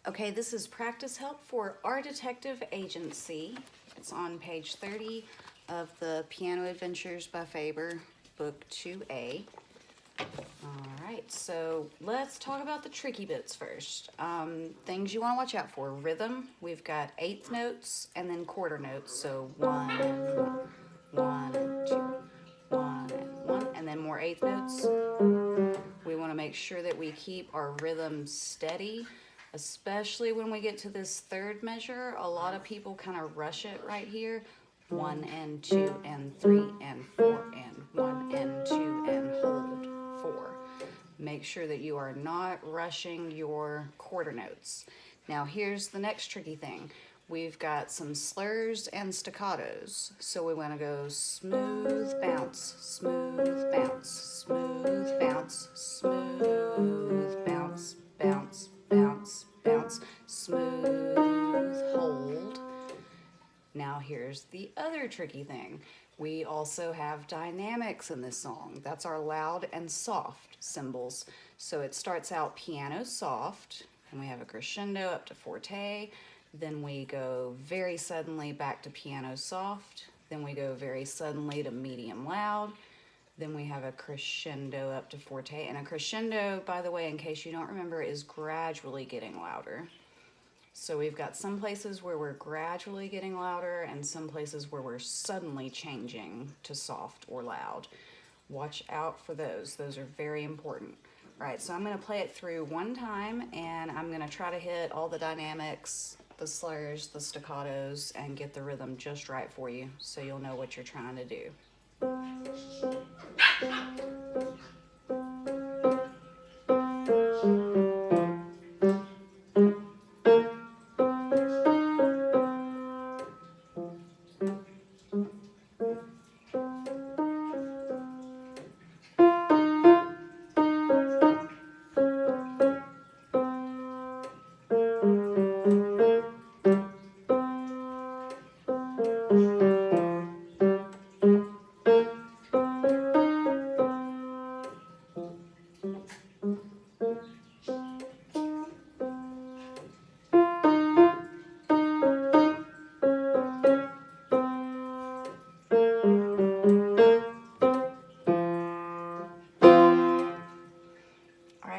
Okay, this is practice help for Our Detective Agency. It's on page 30 of the Piano Adventures by Faber, book 2A. All right, so let's talk about the tricky bits first. Things you want to watch out for. Rhythm, we've got eighth notes and then quarter notes. So 1 and 1, 1 and 2, 1 and 1, and then more eighth notes. We want to make sure that we keep our rhythm steady, especially when we get to this third measure. A lot of people kind of rush it right here. 1 and 2 and 3 and 4 and 1 and 2 and hold 4. Make sure that you are not rushing your quarter notes. Now here's the next tricky thing. We've got some slurs and staccatos. So we want to go smooth bounce, smooth bounce, smooth bounce, smooth bounce, bounce, bounce, bounce, smooth hold. Now here's the other tricky thing. We also have dynamics in this song. That's our loud and soft cymbals. So it starts out piano soft, and we have a crescendo up to forte. Then we go very suddenly back to piano soft. Then we go very suddenly to medium loud. Then we have a crescendo up to forte. And a crescendo, by the way, in case you don't remember, is gradually getting louder. So we've got some places where we're gradually getting louder and some places where we're suddenly changing to soft or loud. Watch out for those. Those are very important. All right, so I'm going to play it through one time, and I'm going to try to hit all the dynamics, the slurs, the staccatos, and get the rhythm just right for you so you'll know what you're trying to do.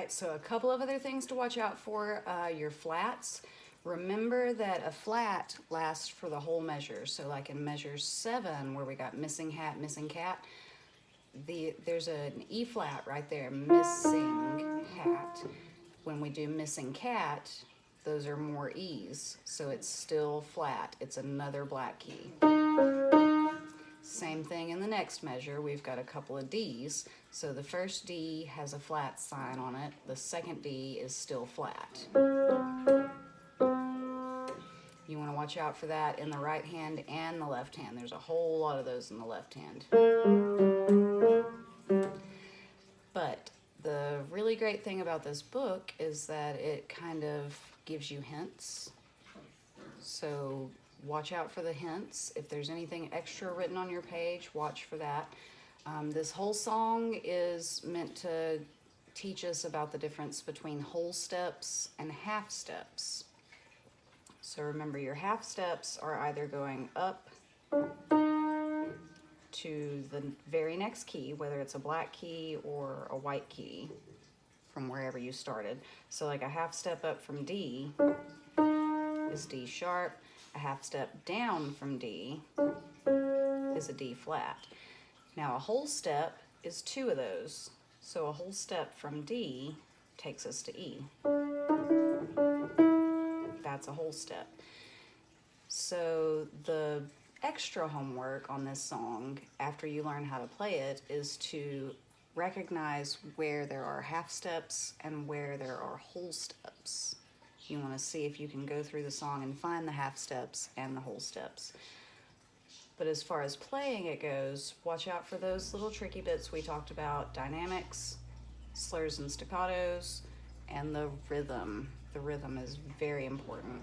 So a couple of other things to watch out for, your flats. Remember that a flat lasts for the whole measure. So like in measure 7 where we got missing hat, missing cat, there's an E flat right there, missing hat. When we do missing cat, those are more E's, so it's still flat. It's another black key. Same thing in the next measure. We've got a couple of D's. So the first D has a flat sign on it. The second D is still flat. You want to watch out for that in the right hand and the left hand. There's a whole lot of those in the left hand. But the really great thing about this book is that it kind of gives you hints. So watch out for the hints. If there's anything extra written on your page, watch for that. This whole song is meant to teach us about the difference between whole steps and half steps. So remember, your half steps are either going up to the very next key, whether it's a black key or a white key from wherever you started. So like a half step up from D is D sharp. A half step down from D is a D flat. Now a whole step is 2 of those. So a whole step from D takes us to E. That's a whole step. So the extra homework on this song, after you learn how to play it, is to recognize where there are half steps and where there are whole steps. You want to see if you can go through the song and find the half steps and the whole steps. But as far as playing it goes, watch out for those little tricky bits we talked about: dynamics, slurs and staccatos, and the rhythm. The rhythm is very important.